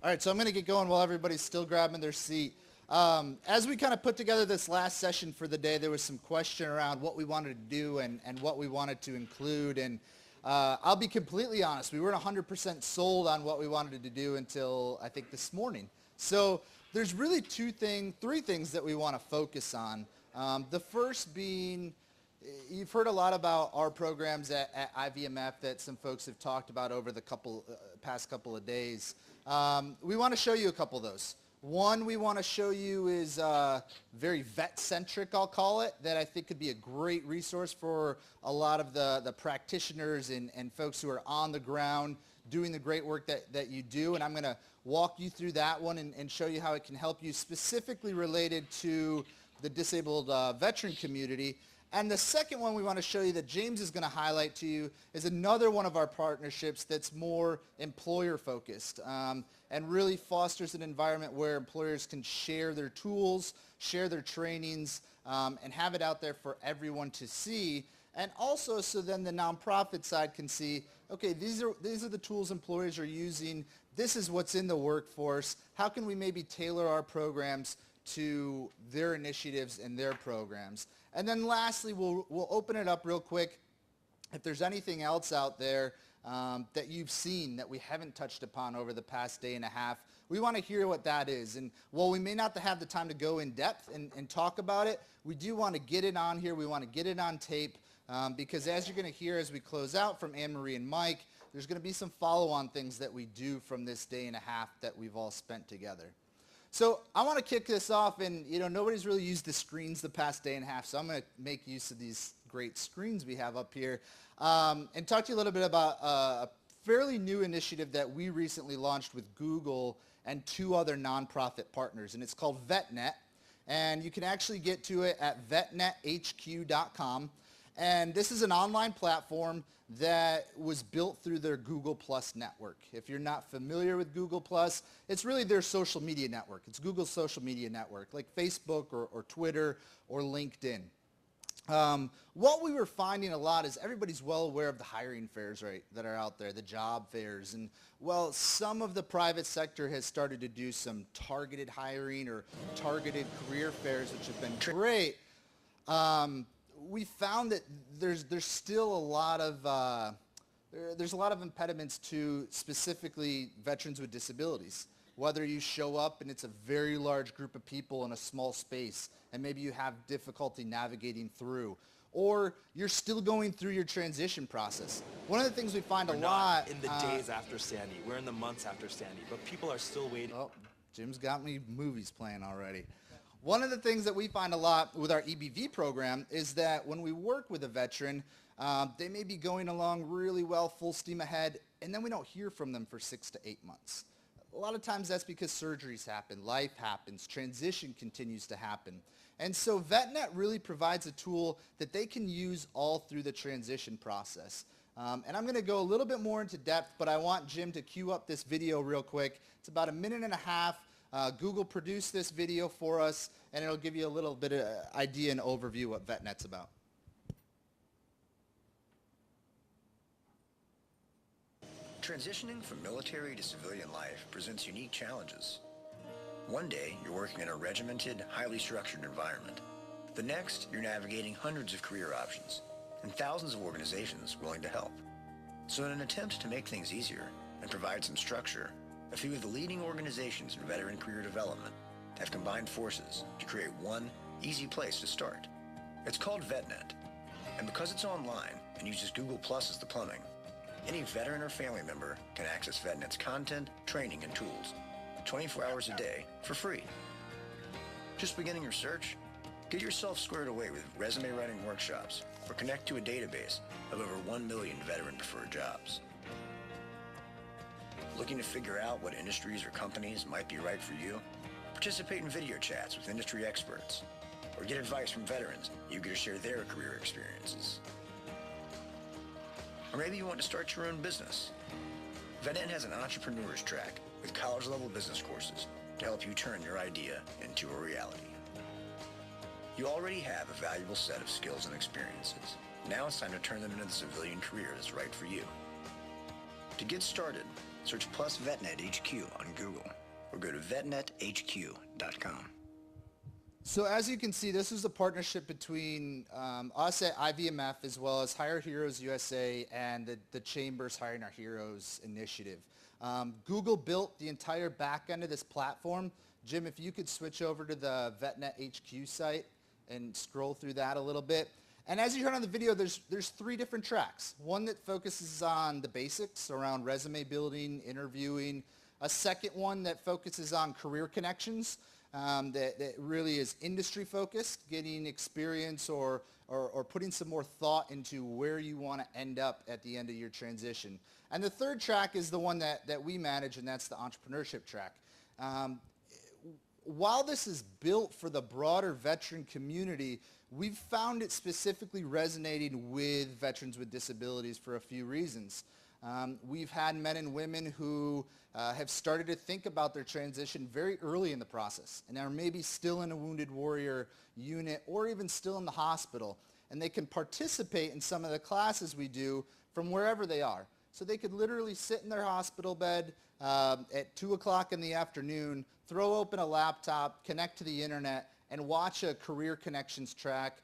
All right, so I'm going to get going while everybody's still grabbing their seat. As we kind of put together this last session for the day, there was some question around what we wanted to do and what we wanted to include. And I'll be completely honest, we weren't 100% sold on what we wanted to do until I think this morning. So there's really three things that we want to focus on. The first being, you've heard a lot about our programs at IVMF that some folks have talked about over the past couple of days. We want to show you a couple of those. One we want to show you is very vet-centric, I'll call it, that I think could be a great resource for a lot of the practitioners and folks who are on the ground doing the great work that you do. And I'm going to walk you through that one and show you how it can help you specifically related to the disabled veteran community. And the second one we want to show you that James is going to highlight to you is another one of our partnerships that's more employer focused and really fosters an environment where employers can share their tools, share their trainings, and have it out there for everyone to see. And also so then the nonprofit side can see, okay, these are the tools employers are using. This is what's in the workforce. How can we maybe tailor our programs to their initiatives and their programs? And then lastly, we'll open it up real quick. If there's anything else out there that you've seen that we haven't touched upon over the past day and a half, we want to hear what that is. And while we may not have the time to go in depth and talk about it, we do want to get it on here. We want to get it on tape because as you're going to hear as we close out from Anne-Marie and Mike, there's going to be some follow-on things that we do from this day and a half that we've all spent together. So I want to kick this off, and nobody's really used the screens the past day and a half, so I'm going to make use of these great screens we have up here and talk to you a little bit about a fairly new initiative that we recently launched with Google and two other nonprofit partners, and it's called VetNet, and you can actually get to it at vetnethq.com. And this is an online platform that was built through their Google Plus network. If you're not familiar with Google Plus, it's really their social media network. It's Google's social media network, like Facebook or Twitter or LinkedIn. What we were finding a lot is everybody's well aware of the hiring fairs, right, that are out there, the job fairs. And, well, some of the private sector has started to do some targeted hiring or targeted career fairs, which have been great. We found that there's still a lot of impediments to specifically veterans with disabilities. Whether you show up and it's a very large group of people in a small space and maybe you have difficulty navigating through, or you're still going through your transition process. One of the things we find We're a lot in the days after Sandy. We're in the months after Sandy, but people are still waiting. Oh, Jim's got me movies playing already. One of the things that we find a lot with our EBV program is that when we work with a veteran, they may be going along really well, full steam ahead, and then we don't hear from them for 6 to 8 months. A lot of times that's because surgeries happen, life happens, transition continues to happen. And so VetNet really provides a tool that they can use all through the transition process. And I'm going to go a little bit more into depth, but I want Jim to cue up this video real quick. It's about 1.5 minutes. Google produced this video for us, and it'll give you a little bit of idea and overview what VetNet's about. Transitioning from military to civilian life presents unique challenges. One day, you're working in a regimented, highly structured environment. The next, you're navigating hundreds of career options and thousands of organizations willing to help. So in an attempt to make things easier and provide some structure, a few of the leading organizations in veteran career development have combined forces to create one easy place to start. It's called VetNet, and because it's online and uses Google Plus as the plumbing, any veteran or family member can access VetNet's content, training, and tools 24 hours a day for free. Just beginning your search? Get yourself squared away with resume writing workshops or connect to a database of over 1 million veteran-preferred jobs. Looking to figure out what industries or companies might be right for you? Participate in video chats with industry experts, or get advice from veterans eager to share their career experiences. Or maybe you want to start your own business. VetNet has an entrepreneur's track with college-level business courses to help you turn your idea into a reality. You already have a valuable set of skills and experiences. Now it's time to turn them into the civilian career that's right for you. To get started, Search Plus VetNet HQ on Google or go to vetnethq.com. So as you can see, this is a partnership between us at IVMF as well as Hire Heroes USA and the Chamber's Hiring Our Heroes initiative. Google built the entire back end of this platform. Jim, if you could switch over to the VetNet HQ site and scroll through that a little bit. And as you heard on the video, there's 3 different tracks. One that focuses on the basics around resume building, interviewing. A second one that focuses on career connections. That really is industry focused, getting experience or putting some more thought into where you want to end up at the end of your transition. And the third track is the one that we manage, and that's the entrepreneurship track. While this is built for the broader veteran community, we've found it specifically resonating with veterans with disabilities for a few reasons. We've had men and women who have started to think about their transition very early in the process and are maybe still in a Wounded Warrior unit or even still in the hospital. And they can participate in some of the classes we do from wherever they are. So they could literally sit in their hospital bed at 2 o'clock in the afternoon, throw open a laptop, connect to the internet, and watch a career connections track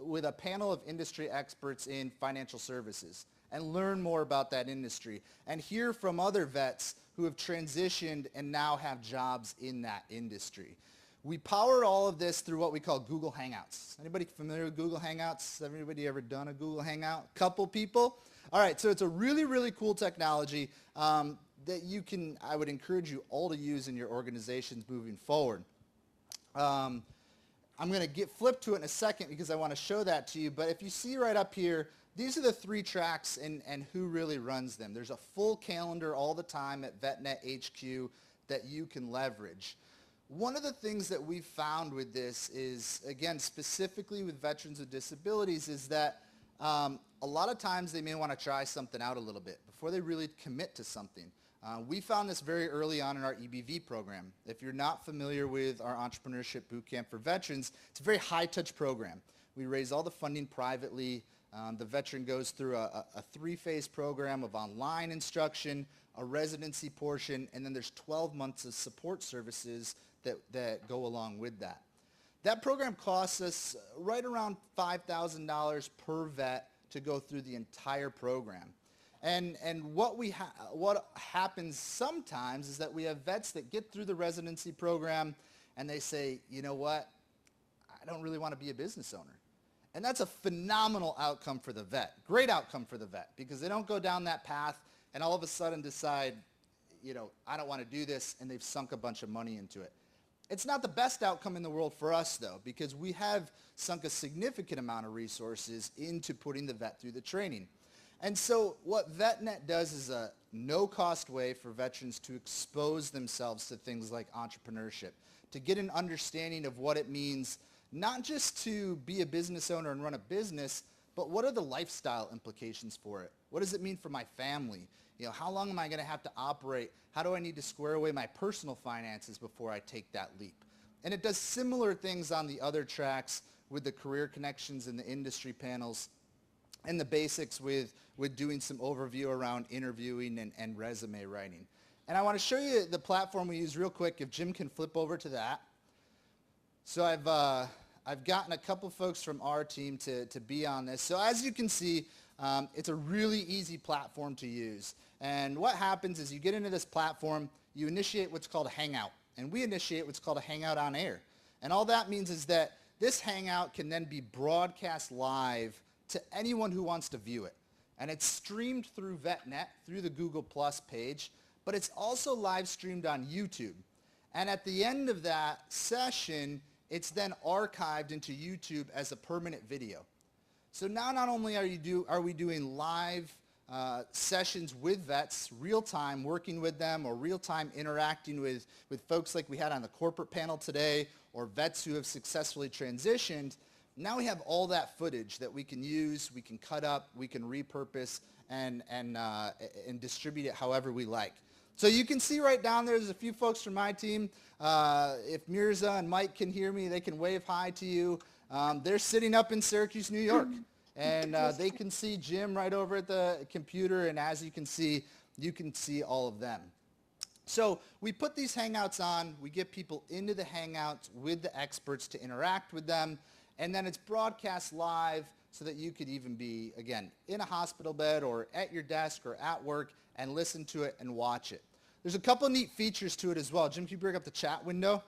with a panel of industry experts in financial services and learn more about that industry and hear from other vets who have transitioned and now have jobs in that industry. We power all of this through what we call Google Hangouts. Anybody familiar with Google Hangouts? Everybody ever done a Google Hangout? Couple people? All right, so it's a really, really cool technology that I would encourage you all to use in your organizations moving forward. I'm going to flip to it in a second because I want to show that to you, but if you see right up here, these are the 3 tracks and who really runs them. There's a full calendar all the time at VetNet HQ that you can leverage. One of the things that we've found with this is, again, specifically with veterans with disabilities, is that a lot of times they may want to try something out a little bit before they really commit to something. We found this very early on in our EBV program. If you're not familiar with our Entrepreneurship Bootcamp for Veterans, it's a very high-touch program. We raise all the funding privately. The veteran goes through a 3-phase program of online instruction, a residency portion, and then there's 12 months of support services that go along with that. That program costs us right around $5,000 per vet to go through the entire program. And what happens sometimes is that we have vets that get through the residency program and they say, you know what, I don't really want to be a business owner. And that's a phenomenal outcome for the vet, great outcome for the vet, because they don't go down that path and all of a sudden decide, I don't want to do this, and they've sunk a bunch of money into it. It's not the best outcome in the world for us, though, because we have sunk a significant amount of resources into putting the vet through the training. And so what VetNet does is a no-cost way for veterans to expose themselves to things like entrepreneurship, to get an understanding of what it means not just to be a business owner and run a business, but what are the lifestyle implications for it? What does it mean for my family? How long am I going to have to operate? How do I need to square away my personal finances before I take that leap? And it does similar things on the other tracks with the career connections and the industry panels and the basics with doing some overview around interviewing and resume writing. And I want to show you the platform we use real quick, if Jim can flip over to that. So I've gotten a couple folks from our team to be on this. So as you can see, it's a really easy platform to use. And what happens is you get into this platform, you initiate what's called a Hangout. And we initiate what's called a Hangout on Air. And all that means is that this Hangout can then be broadcast live to anyone who wants to view it. And it's streamed through VetNet, through the Google Plus page, but it's also live streamed on YouTube. And at the end of that session, it's then archived into YouTube as a permanent video. So now not only are we doing live sessions with vets, real-time working with them, or real-time interacting with folks like we had on the corporate panel today, or vets who have successfully transitioned, now we have all that footage that we can use, we can cut up, we can repurpose, and distribute it however we like. So you can see right down there, there's a few folks from my team. If Mirza and Mike can hear me, they can wave hi to you. They're sitting up in Syracuse, New York. And they can see Jim right over at the computer. And as you can see, you can see all of them. So we put these Hangouts on, we get people into the Hangouts with the experts to interact with them, and then it's broadcast live so that you could even be, again, in a hospital bed or at your desk or at work and listen to it and watch it. There's a couple neat features to it as well. Jim, can you bring up the chat window?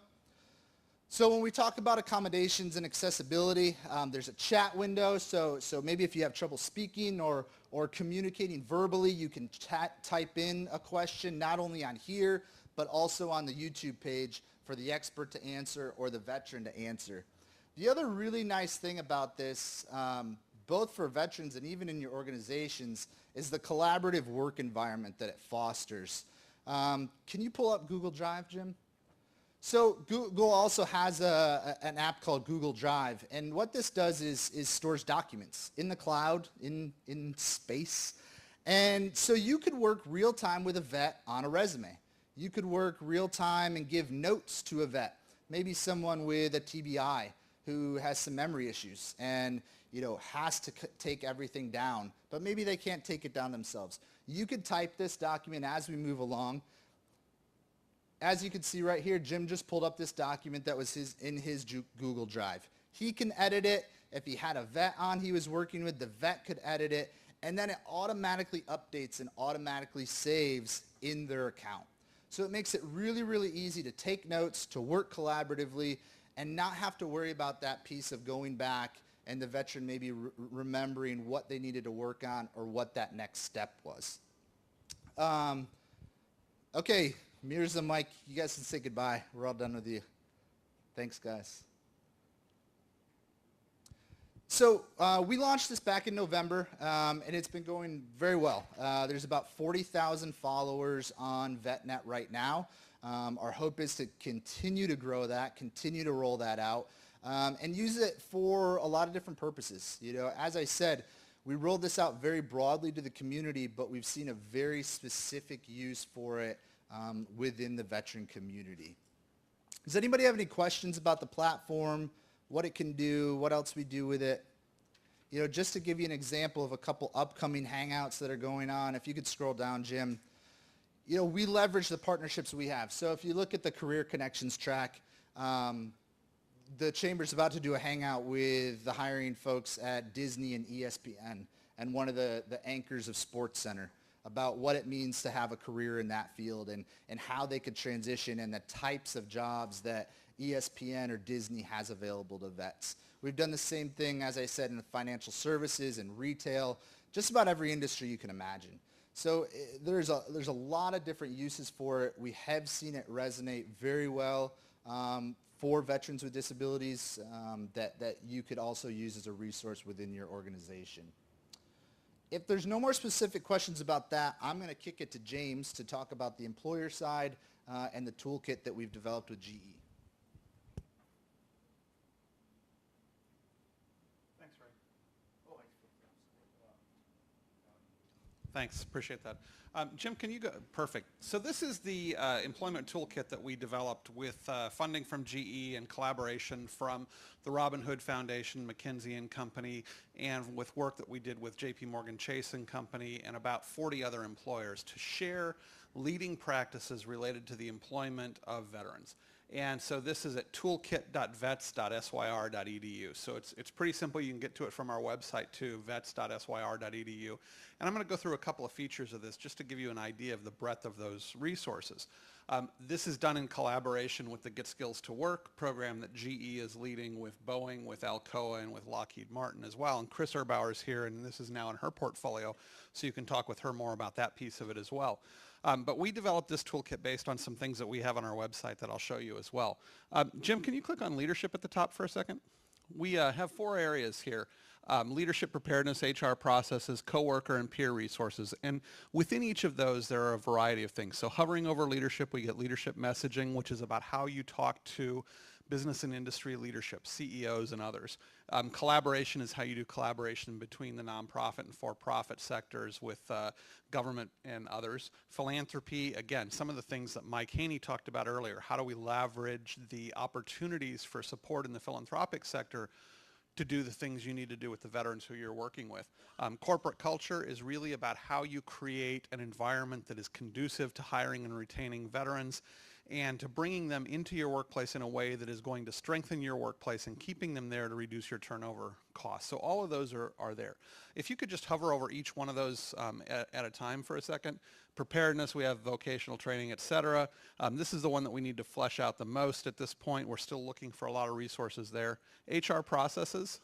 So when we talk about accommodations and accessibility, there's a chat window. So maybe if you have trouble speaking or communicating verbally, you can type in a question not only on here, but also on the YouTube page for the expert to answer or the veteran to answer. The other really nice thing about this, both for veterans and even in your organizations, is the collaborative work environment that it fosters. Can you pull up Google Drive, Jim? So Google also has an app called Google Drive, and what this does is stores documents in the cloud, in space. And so you could work real time with a vet on a resume. You could work real time and give notes to a vet, maybe someone with a TBI who has some memory issues and has to take everything down, but maybe they can't take it down themselves. You could type this document as we move along. As you can see right here, Jim just pulled up this document that was in his Google Drive. He can edit it. If he had a vet on he was working with, the vet could edit it, and then it automatically updates and automatically saves in their account. So it makes it really, really easy to take notes, to work collaboratively, and not have to worry about that piece of going back and the veteran maybe remembering what they needed to work on or what that next step was. Okay. Mirza, Mike, you guys can say goodbye. We're all done with you. Thanks, guys. So we launched this back in November, and it's been going very well. There's about 40,000 followers on VetNet right now. Our hope is to continue to grow that, continue to roll that out, and use it for a lot of different purposes. As I said, we rolled this out very broadly to the community, but we've seen a very specific use for it within the veteran community. Does anybody have any questions about the platform, what it can do, what else we do with it? Just to give you an example of a couple upcoming Hangouts that are going on, if you could scroll down, Jim. We leverage the partnerships we have. So if you look at the Career Connections track, the Chamber's about to do a Hangout with the hiring folks at Disney and ESPN and one of the anchors of SportsCenter, about what it means to have a career in that field and how they could transition and the types of jobs that ESPN or Disney has available to vets. We've done the same thing, as I said, in financial services and retail, just about every industry you can imagine. So there's a lot of different uses for it. We have seen it resonate very well for veterans with disabilities that you could also use as a resource within your organization. If there's no more specific questions about that, I'm going to kick it to James to talk about the employer side and the toolkit that we've developed with GE. Thanks, Ray. Thanks, appreciate that. Jim, can you go? Perfect. So this is the employment toolkit that we developed with funding from GE and collaboration from the Robin Hood Foundation, McKinsey & Company, and with work that we did with JP Morgan Chase & Company and about 40 other employers to share leading practices related to the employment of veterans. And so this is at toolkit.vets.syr.edu. So it's pretty simple. You can get to it from our website too, vets.syr.edu. And I'm going to go through a couple of features of this just to give you an idea of the breadth of those resources. This is done in collaboration with the Get Skills to Work program that GE is leading with Boeing, with Alcoa, and with Lockheed Martin as well. And Chris Erbauer is here, and this is now in her portfolio, so you can talk with her more about that piece of it as well. But we developed this toolkit based on some things that we have on our website that I'll show you as well. Jim, can you click on leadership at the top for a second? We have 4 areas here. Leadership preparedness, HR processes, coworker, and peer resources. And within each of those, there are a variety of things. So hovering over leadership, we get leadership messaging, which is about how you talk to business and industry leadership, CEOs and others. Collaboration is how you do collaboration between the nonprofit and for-profit sectors with government and others. Philanthropy, again, some of the things that Mike Haney talked about earlier. How do we leverage the opportunities for support in the philanthropic sector to do the things you need to do with the veterans who you're working with. Corporate culture is really about how you create an environment that is conducive to hiring and retaining veterans and to bringing them into your workplace in a way that is going to strengthen your workplace and keeping them there to reduce your turnover costs. So all of those are there. If you could just hover over each one of those at a time for a second. Preparedness, we have vocational training, etc. This is the one that we need to flesh out the most at this point. We're still looking for a lot of resources there. HR processes.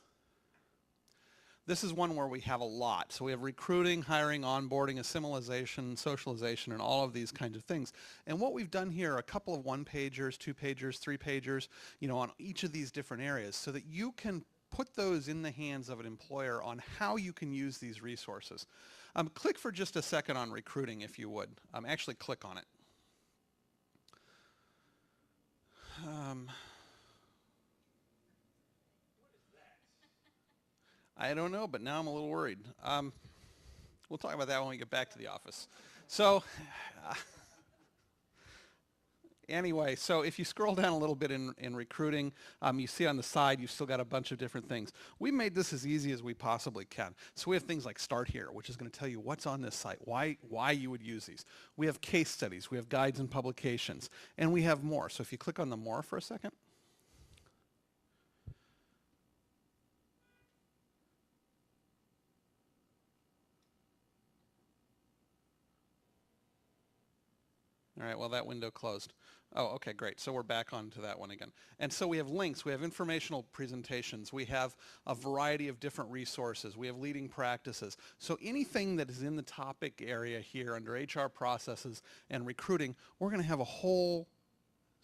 This is one where we have a lot. So we have recruiting, hiring, onboarding, assimilation, socialization, and all of these kinds of things. And what we've done here, a couple of one-pagers, two-pagers, three-pagers, on each of these different areas so that you can put those in the hands of an employer on how you can use these resources. Click for just a second on recruiting, if you would. Actually click on it. I don't know, but now I'm a little worried. We'll talk about that when we get back to the office. So anyway, so if you scroll down a little bit in recruiting, you see on the side you've still got a bunch of different things. We made this as easy as we possibly can. So we have things like Start Here, which is going to tell you what's on this site, why you would use these. We have case studies, we have guides and publications, and we have more. So if you click on the more for a second. All right, well, that window closed. Oh, okay, great. So we're back onto that one again. And so we have links, we have informational presentations, we have a variety of different resources, we have leading practices. So anything that is in the topic area here under HR processes and recruiting, we're going to have a whole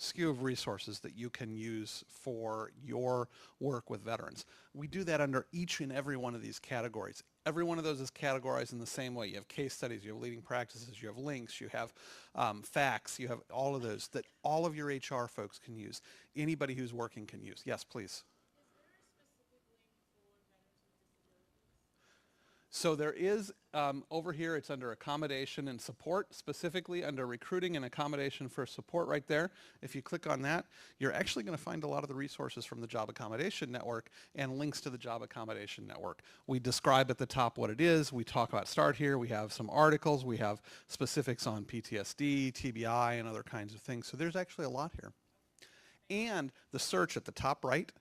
skew of resources that you can use for your work with veterans. We do that under each and every one of these categories. Every one of those is categorized in the same way. You have case studies, you have leading practices, you have links, you have facts, you have all of those that all of your HR folks can use. Anybody who's working can use. Yes, please. So there is, over here, it's under accommodation and support, specifically under recruiting and accommodation for support right there. If you click on that, you're actually going to find a lot of the resources from the Job Accommodation Network and links to the Job Accommodation Network. We describe at the top what it is. We talk about Start Here. We have some articles. We have specifics on PTSD, TBI, and other kinds of things. So there's actually a lot here. And the search at the top right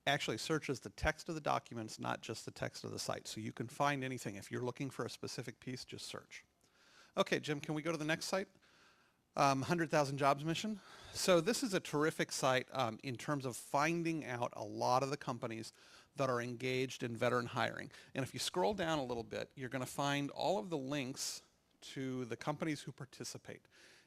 actually searches the text of the documents, not just the text of the site. So you can find anything. If you're looking for a specific piece, just search. Okay, Jim, can we go to the next site? 100,000 Jobs Mission. So this is a terrific site in terms of finding out a lot of the companies that are engaged in veteran hiring. And if you scroll down a little bit, you're going to find all of the links to the companies who participate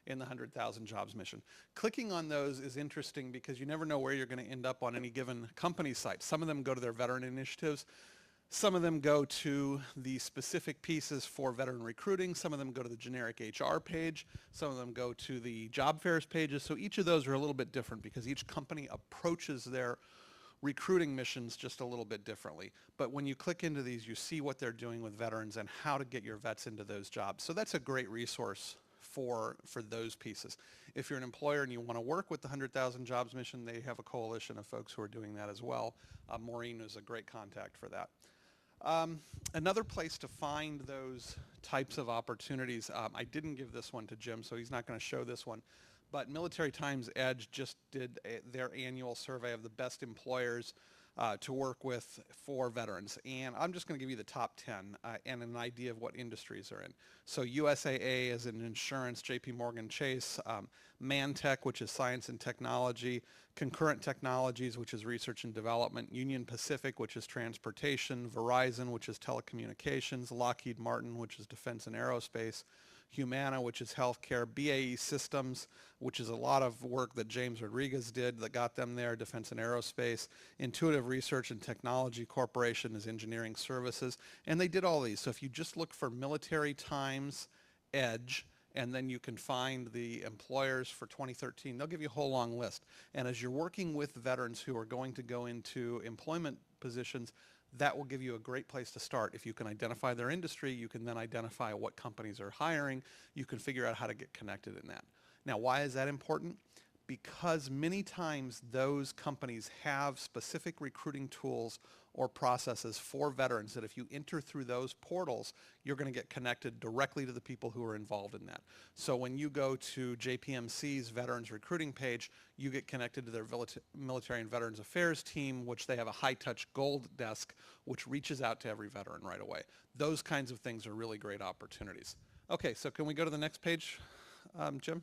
in the 100,000 Jobs Mission. Clicking on those is interesting because you never know where you're going to end up on any given company site. Some of them go to their veteran initiatives. Some of them go to the specific pieces for veteran recruiting. Some of them go to the generic HR page. Some of them go to the job fairs pages. So each of those are a little bit different because each company approaches their recruiting missions just a little bit differently. But when you click into these, you see what they're doing with veterans and how to get your vets into those jobs. So that's a great resource for those pieces. If you're an employer and you want to work with the 100,000 Jobs Mission, they have a coalition of folks who are doing that as well. Maureen is a great contact for that. Another place to find those types of opportunities, I didn't give this one to Jim, so he's not going to show this one, but Military Times Edge just did their annual survey of the best employers to work with for veterans. And I'm just going to give you the top 10 and an idea of what industries are in. So USAA is in insurance, JP Morgan Chase, Mantech, which is science and technology, Concurrent Technologies, which is research and development, Union Pacific, which is transportation, Verizon, which is telecommunications, Lockheed Martin, which is defense and aerospace, Humana, which is healthcare, BAE Systems, which is a lot of work that James Rodriguez did that got them there, defense and aerospace, Intuitive Research and Technology Corporation is engineering services, and they did all these. So if you just look for Military Times Edge, and then you can find the employers for 2013, they'll give you a whole long list. And as you're working with veterans who are going to go into employment positions, that will give you a great place to start. If you can identify their industry, you can then identify what companies are hiring. You can figure out how to get connected in that. Now, why is that important? Because many times those companies have specific recruiting tools or processes for veterans that if you enter through those portals, you're going to get connected directly to the people who are involved in that. So when you go to JPMC's Veterans Recruiting page, you get connected to their Military and Veterans Affairs team, which they have a high-touch gold desk, which reaches out to every veteran right away. Those kinds of things are really great opportunities. Okay, so can we go to the next page, Jim?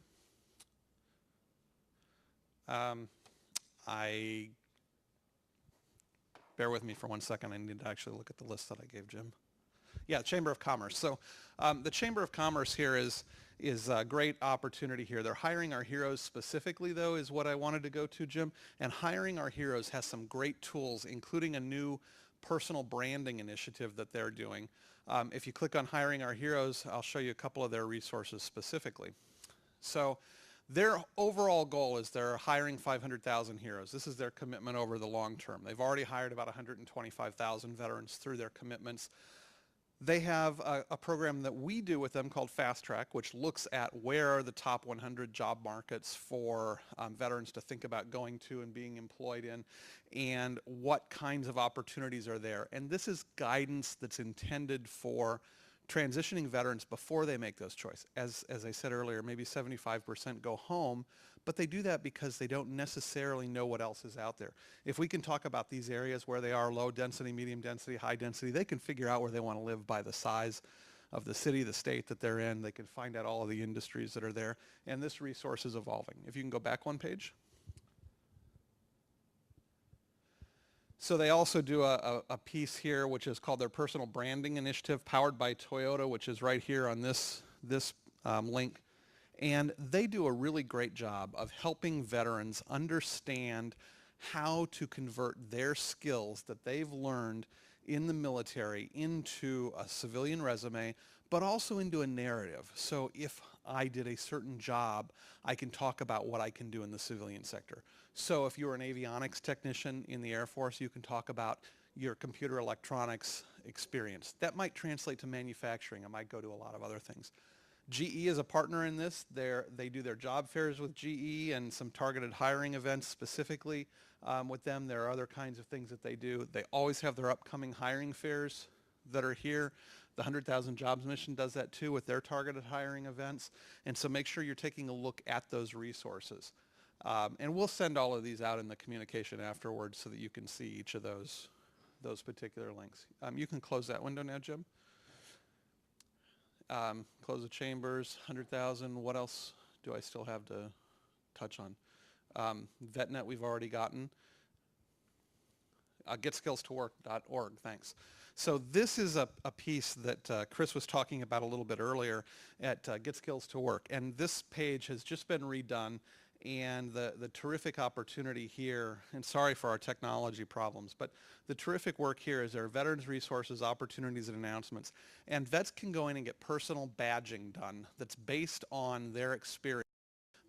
Bear with me for 1 second. I need to actually look at the list that I gave Jim. Yeah, Chamber of Commerce. So the Chamber of Commerce here is a great opportunity here. They're hiring our heroes specifically, though, is what I wanted to go to, Jim. And hiring our heroes has some great tools, including a new personal branding initiative that they're doing. If you click on Hiring Our Heroes, I'll show you a couple of their resources specifically. So their overall goal is they're hiring 500,000 heroes. This is their commitment over the long term. They've already hired about 125,000 veterans through their commitments. They have a program that we do with them called Fast Track, which looks at where are the top 100 job markets for veterans to think about going to and being employed in, and what kinds of opportunities are there. And this is guidance that's intended for transitioning veterans before they make those choices. As I said earlier, maybe 75% go home, but they do that because they don't necessarily know what else is out there. If we can talk about these areas where they are low density, medium density, high density, they can figure out where they want to live by the size of the city, the state that they're in. They can find out all of the industries that are there, and this resource is evolving. If you can go back one page. So they also do a piece here which is called their Personal Branding Initiative, powered by Toyota, which is right here on this link. And they do a really great job of helping veterans understand how to convert their skills that they've learned in the military into a civilian resume, but also into a narrative. So if I did a certain job, I can talk about what I can do in the civilian sector. So if you're an avionics technician in the Air Force, you can talk about your computer electronics experience. That might translate to manufacturing. It might go to a lot of other things. GE is a partner in this. They do their job fairs with GE and some targeted hiring events specifically with them. There are other kinds of things that they do. They always have their upcoming hiring fairs that are here. The 100,000 Jobs Mission does that too with their targeted hiring events. And so make sure you're taking a look at those resources. And we'll send all of these out in the communication afterwards so that you can see each of those particular links. You can close that window now, Jim. Close the chambers, 100,000. What else do I still have to touch on? VetNet we've already gotten. GetSkillsToWork.org, thanks. So this is a piece that Chris was talking about a little bit earlier at Get Skills to Work. And this page has just been redone. And the terrific opportunity here, and sorry for our technology problems, but the terrific work here is there are veterans resources, opportunities, and announcements. And vets can go in and get personal badging done that's based on their experience.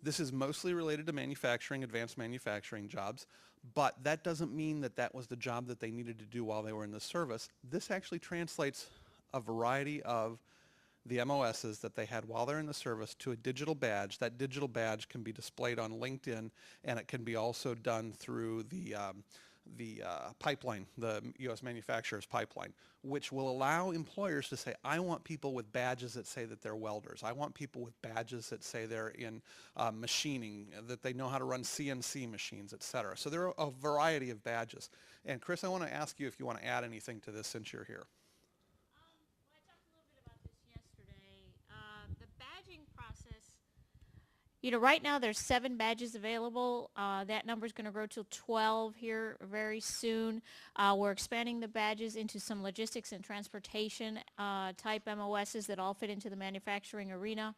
This is mostly related to manufacturing, advanced manufacturing jobs, but that doesn't mean that that was the job that they needed to do while they were in the service. This actually translates a variety of the MOSs that they had while they're in the service to a digital badge. That digital badge can be displayed on LinkedIn, and it can be also done through the pipeline, the U.S. manufacturer's pipeline, which will allow employers to say, I want people with badges that say that they're welders. I want people with badges that say they're in machining, that they know how to run CNC machines, et cetera. So there are a variety of badges. And Chris, I want to ask you if you want to add anything to this since you're here. You know, right now there's 7 badges available. That number is going to grow to 12 here very soon. We're expanding the badges into some logistics and transportation type MOSs that all fit into the manufacturing arena.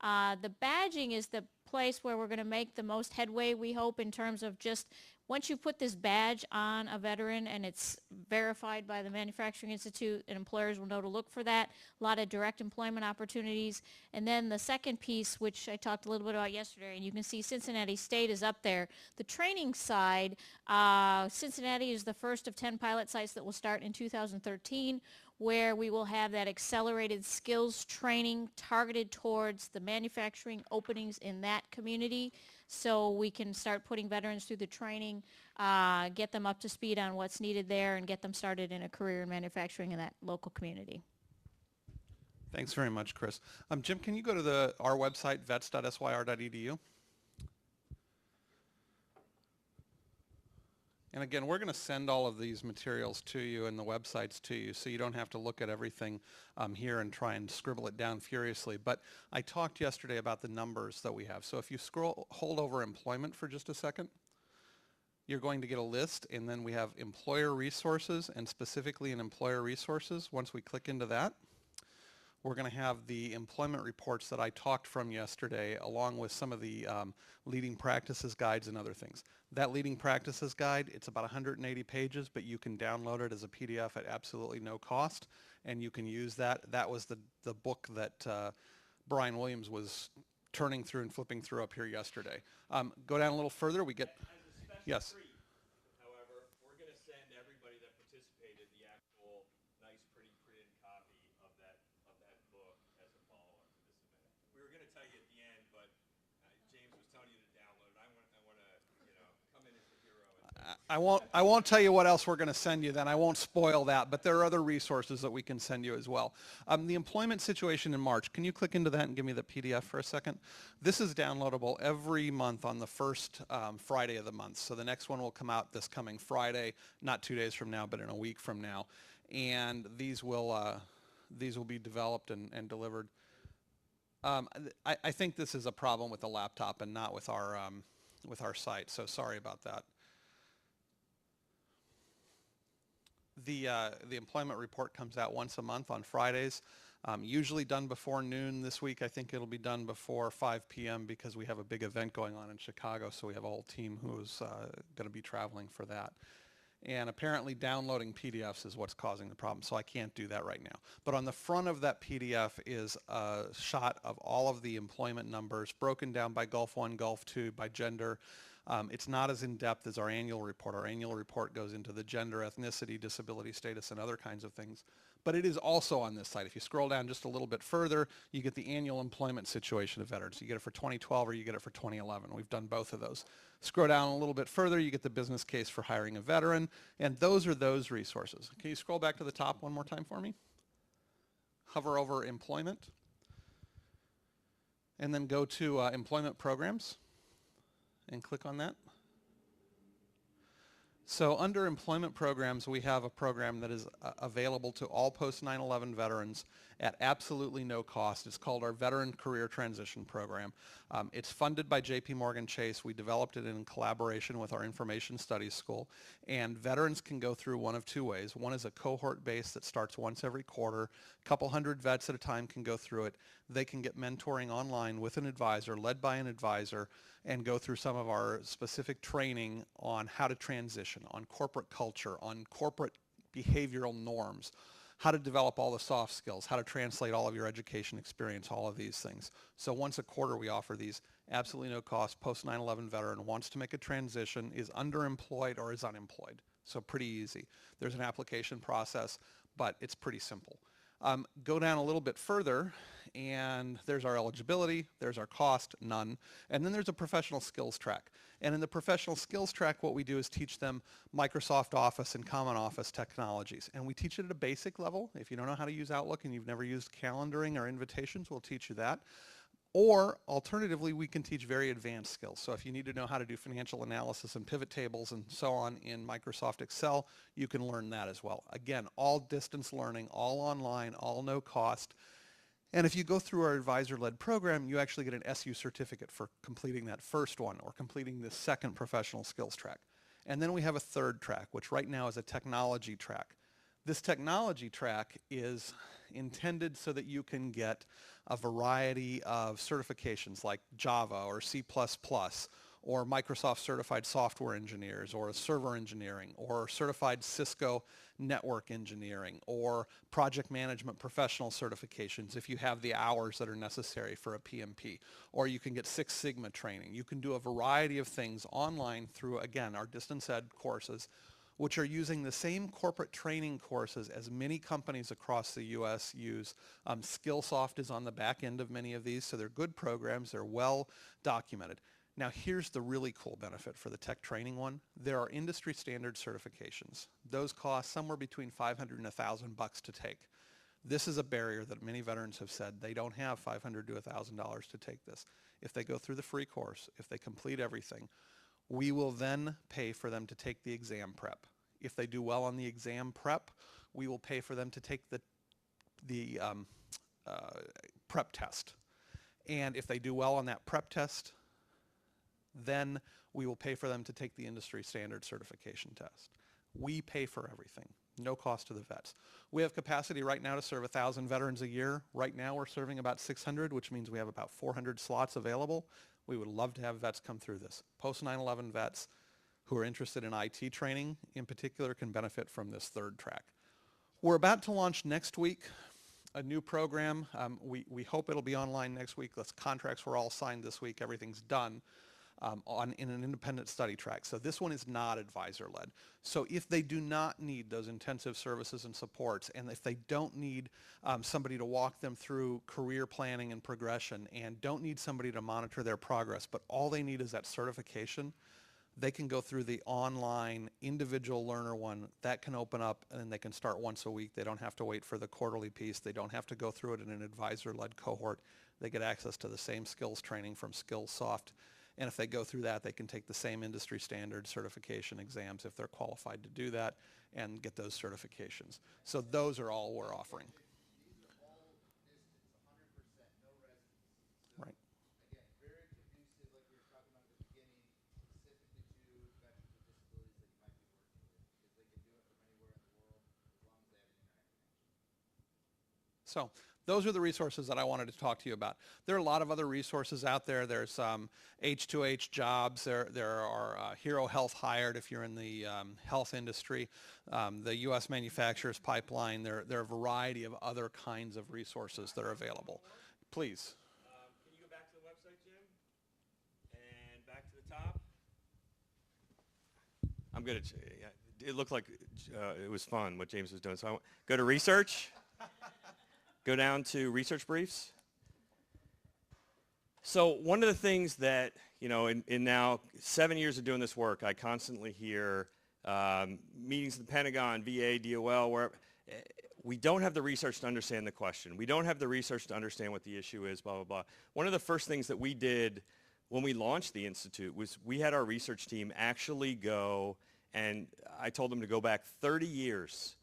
The badging is the place where we're going to make the most headway, we hope, in terms of just once you put this badge on a veteran and it's verified by the Manufacturing Institute, and employers will know to look for that. A lot of direct employment opportunities. And then the second piece, which I talked a little bit about yesterday, and you can see Cincinnati State is up there. The training side, Cincinnati is the first of 10 pilot sites that will start in 2013, where we will have that accelerated skills training targeted towards the manufacturing openings in that community, so we can start putting veterans through the training get them up to speed on what's needed there, and get them started in a career in manufacturing in that local community. Thanks very much, Chris. Jim, can you go to our website, vets.syr.edu? And again, we're going to send all of these materials to you and the websites to you, so you don't have to look at everything here and try and scribble it down furiously. But I talked yesterday about the numbers that we have. So if you hold over employment for just a second, you're going to get a list, and then we have employer resources, and specifically in employer resources, once we click into that, we're going to have the employment reports that I talked from yesterday, along with some of the leading practices guides and other things. That leading practices guide, it's about 180 pages, but you can download it as a PDF at absolutely no cost, and you can use that. That was the book that Brian Williams was turning through and flipping through up here yesterday. Go down a little further, we get, yes. However, we're going to send everybody that participated the actual nice, pretty printed copy of that book as a follow-up to this event. We were going to tell you at the end, but James was telling you to download it. I want to, come in as the hero. I won't tell you what else we're going to send you then. I won't spoil that, but there are other resources that we can send you as well. The employment situation in March, can you click into that and give me the PDF for a second? This is downloadable every month on the first Friday of the month. So the next one will come out this coming Friday, not 2 days from now, but in a week from now. And these will be developed and delivered. I think this is a problem with the laptop and not with our site, so sorry about that. The employment report comes out once a month on Fridays, usually done before noon. This week I think it'll be done before 5 p.m. because we have a big event going on in Chicago, so we have a whole team who's going to be traveling for that. And apparently downloading PDFs is what's causing the problem, so I can't do that right now. But on the front of that PDF is a shot of all of the employment numbers broken down by Gulf 1, Gulf 2, by gender. It's not as in-depth as our annual report. Our annual report goes into the gender, ethnicity, disability status, and other kinds of things. But it is also on this site. If you scroll down just a little bit further, you get the annual employment situation of veterans. You get it for 2012 or you get it for 2011. We've done both of those. Scroll down a little bit further, you get the business case for hiring a veteran, and those are those resources. Can you scroll back to the top one more time for me? Hover over employment, and then go to employment programs, and click on that. So under employment programs, we have a program that is available to all post 9/11 veterans at absolutely no cost. It's called our Veteran Career Transition Program. It's funded by JP Morgan Chase. We developed it in collaboration with our Information Studies School. And veterans can go through one of two ways. One is a cohort base that starts once every quarter. A couple hundred vets at a time can go through it. They can get mentoring online with an advisor, led by an advisor, and go through some of our specific training on how to transition, on corporate culture, on corporate behavioral norms, how to develop all the soft skills, how to translate all of your education experience, all of these things. So once a quarter we offer these, absolutely no cost. Post 9/11 veteran wants to make a transition, is underemployed or is unemployed. So pretty easy. There's an application process, but it's pretty simple. Go down a little bit further, and there's our eligibility, there's our cost, none, and then there's a professional skills track. And in the professional skills track, what we do is teach them Microsoft Office and Common Office technologies. And we teach it at a basic level. If you don't know how to use Outlook and you've never used calendaring or invitations, we'll teach you that. Or alternatively, we can teach very advanced skills. So if you need to know how to do financial analysis and pivot tables and so on in Microsoft Excel, you can learn that as well. Again, all distance learning, all online, all no cost. And if you go through our advisor-led program, you actually get an SU certificate for completing that first one or completing the second professional skills track. And then we have a third track, which right now is a technology track. This technology track is intended so that you can get a variety of certifications like Java or C++ or Microsoft certified software engineers or server engineering or certified Cisco network engineering or project management professional certifications if you have the hours that are necessary for a PMP, or you can get Six Sigma training. You can do a variety of things online through, again, our distance ed courses, which are using the same corporate training courses as many companies across the U.S. use. Skillsoft is on the back end of many of these, so they're good programs, they're well documented. Now here's the really cool benefit for the tech training one. There are industry standard certifications. Those cost somewhere between $500 and $1,000 to take. This is a barrier that many veterans have said they don't have $500 to $1,000 to take this. If they go through the free course, if they complete everything, we will then pay for them to take the exam prep. If they do well on the exam prep, we will pay for them to take the prep test. And if they do well on that prep test, then we will pay for them to take the industry standard certification test. We pay for everything, no cost to the vets. We have capacity right now to serve 1,000 veterans a year. Right now we're serving about 600, which means we have about 400 slots available. We would love to have vets come through this. Post 9/11 vets who are interested in IT training in particular can benefit from this third track. We're about to launch next week a new program. We hope it'll be online next week. The contracts were all signed this week. Everything's done. In an independent study track. So this one is not advisor-led. So if they do not need those intensive services and supports, and if they don't need somebody to walk them through career planning and progression, and don't need somebody to monitor their progress, but all they need is that certification, they can go through the online individual learner one. That can open up, and then they can start once a week. They don't have to wait for the quarterly piece. They don't have to go through it in an advisor-led cohort. They get access to the same skills training from Skillsoft. And if they go through that, they can take the same industry standard certification exams if they're qualified to do that and get those certifications. So those are all we're offering. Right. Again, very conducive, like we were talking about at the beginning, specifically to veterans with disabilities that you might be working with, because they can do it from anywhere in the world as long as they have an internet connection. So those are the resources that I wanted to talk to you about. There are a lot of other resources out there. There's H2H jobs. There are Hero Health Hired if you're in the health industry. The U.S. Manufacturers Pipeline. There are a variety of other kinds of resources that are available. Please. Can you go back to the website, Jim? And back to the top? I'm good at it. Looked like it was fun what James was doing. So go to research. Go down to research briefs. So one of the things that, in now 7 years of doing this work, I constantly hear meetings at the Pentagon, VA, DOL, where we don't have the research to understand the question. We don't have the research to understand what the issue is, blah, blah, blah. One of the first things that we did when we launched the Institute was we had our research team actually go, and I told them to go back 30 years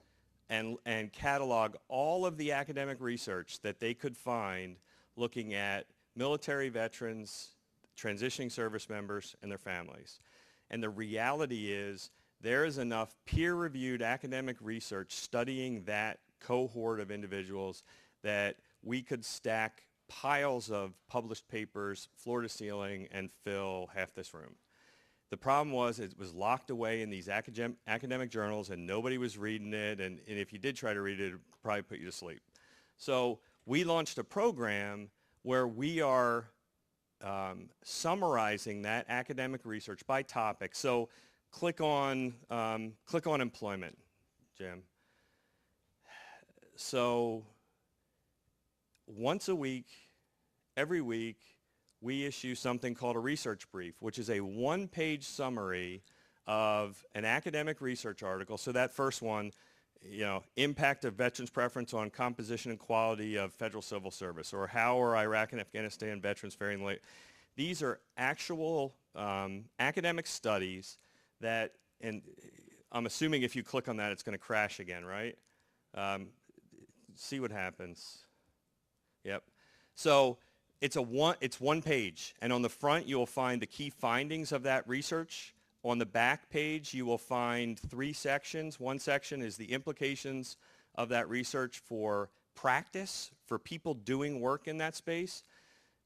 and catalog all of the academic research that they could find looking at military veterans, transitioning service members, and their families. And the reality is there is enough peer-reviewed academic research studying that cohort of individuals that we could stack piles of published papers, floor to ceiling, and fill half this room. The problem was it was locked away in these academic journals and nobody was reading it, and if you did try to read it, it would probably put you to sleep. So we launched a program where we are summarizing that academic research by topic. So click on employment, Jim. So once a week, every week, we issue something called a research brief, which is a one-page summary of an academic research article. So that first one, impact of veterans' preference on composition and quality of federal civil service, or how are Iraq and Afghanistan veterans faring late. These are actual academic studies that, and I'm assuming if you click on that, it's going to crash again, right? See what happens. Yep. So it's one page, and on the front you will find the key findings of that research. On the back page you will find 3 sections. One section is the implications of that research for practice, for people doing work in that space.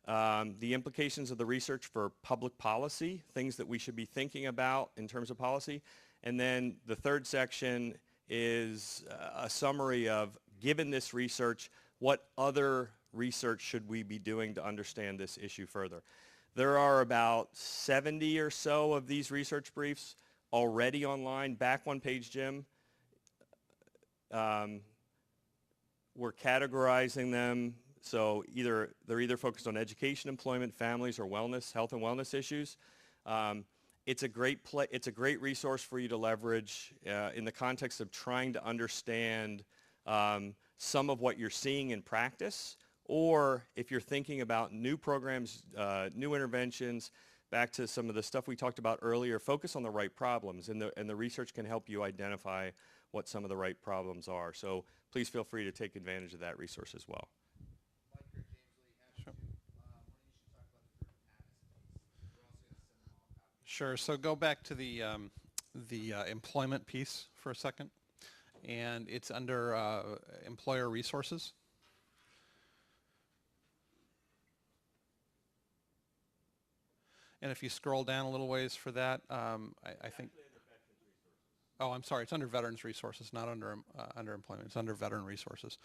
The implications of the research for public policy, things that we should be thinking about in terms of policy. And then the third section is a summary of, given this research, what other research should we be doing to understand this issue further. There are about 70 or so of these research briefs already online. Back one page, Jim. We're categorizing them So they're either focused on education, employment, families, or wellness, health and wellness issues. It's a great resource for you to leverage in the context of trying to understand some of what you're seeing in practice, or if you're thinking about new programs, new interventions. Back to some of the stuff we talked about earlier, focus on the right problems, and the research can help you identify what some of the right problems are. So please feel free to take advantage of that resource as well. Sure. So go back to the employment piece for a second, and it's under employer resources. And if you scroll down a little ways for that, I think. Oh, I'm sorry. It's under Veterans Resources, not under employment. It's under Veteran Resources.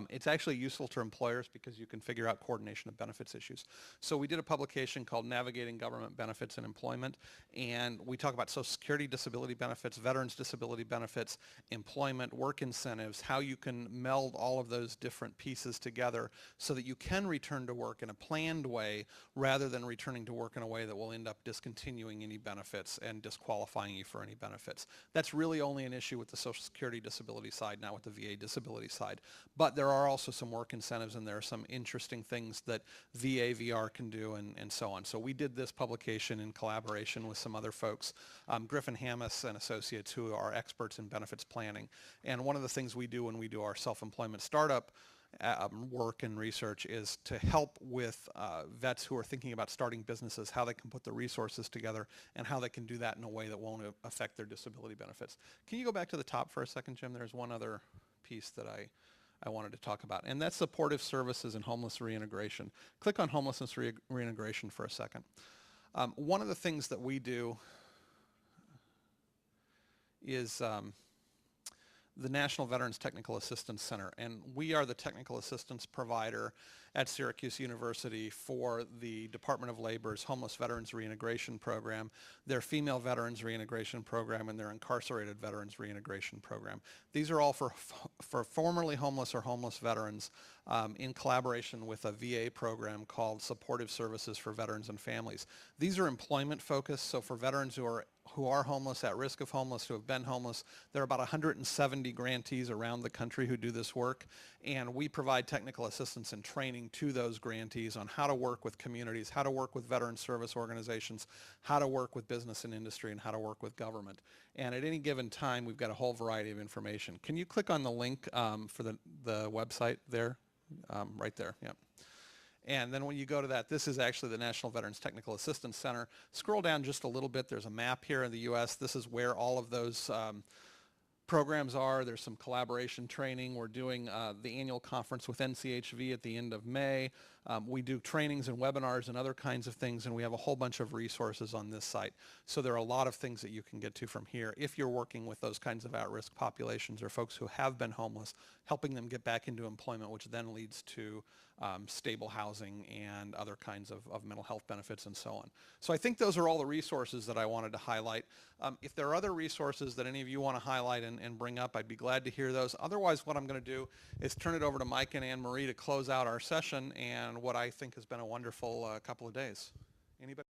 It's actually useful to employers because you can figure out coordination of benefits issues. So we did a publication called Navigating Government Benefits and Employment, and we talk about Social Security disability benefits, veterans disability benefits, employment, work incentives, how you can meld all of those different pieces together so that you can return to work in a planned way rather than returning to work in a way that will end up discontinuing any benefits and disqualifying you for any benefits. That's really only an issue with the Social Security disability side, not with the VA disability side. But there are also some work incentives, and there are some interesting things that VA VR can do, and so on. So we did this publication in collaboration with some other folks, Griffin Hammis and Associates, who are experts in benefits planning. And one of the things we do when we do our self-employment startup work and research is to help with vets who are thinking about starting businesses, how they can put the resources together and how they can do that in a way that won't affect their disability benefits. Can you go back to the top for a second, Jim? There's one other piece that I wanted to talk about, and that's supportive services and homeless reintegration. Click on homelessness reintegration for a second. One of the things that we do is the National Veterans Technical Assistance Center, and we are the technical assistance provider at Syracuse University for the Department of Labor's Homeless Veterans Reintegration Program, their Female Veterans Reintegration Program, and their Incarcerated Veterans Reintegration Program. These are all for formerly homeless or homeless veterans in collaboration with a VA program called Supportive Services for Veterans and Families. These are employment focused, so for veterans who are homeless, at risk of homeless, who have been homeless, there are about 170 grantees around the country who do this work, and we provide technical assistance and training to those grantees on how to work with communities, how to work with veteran service organizations, how to work with business and industry, and how to work with government. And at any given time, we've got a whole variety of information. Can you click on the link for the website there? Right there, yeah. And then when you go to that, this is actually the National Veterans Technical Assistance Center. Scroll down just a little bit. There's a map here in the U.S. This is where all of those programs are. There's some collaboration training. We're doing the annual conference with NCHV at the end of May. We do trainings and webinars and other kinds of things, and we have a whole bunch of resources on this site. So there are a lot of things that you can get to from here if you're working with those kinds of at-risk populations or folks who have been homeless, helping them get back into employment, which then leads to stable housing and other kinds of mental health benefits and so on. So I think those are all the resources that I wanted to highlight. If there are other resources that any of you want to highlight and bring up, I'd be glad to hear those. Otherwise, what I'm going to do is turn it over to Mike and Anne Marie to close out our session and what I think has been a wonderful couple of days. Anybody?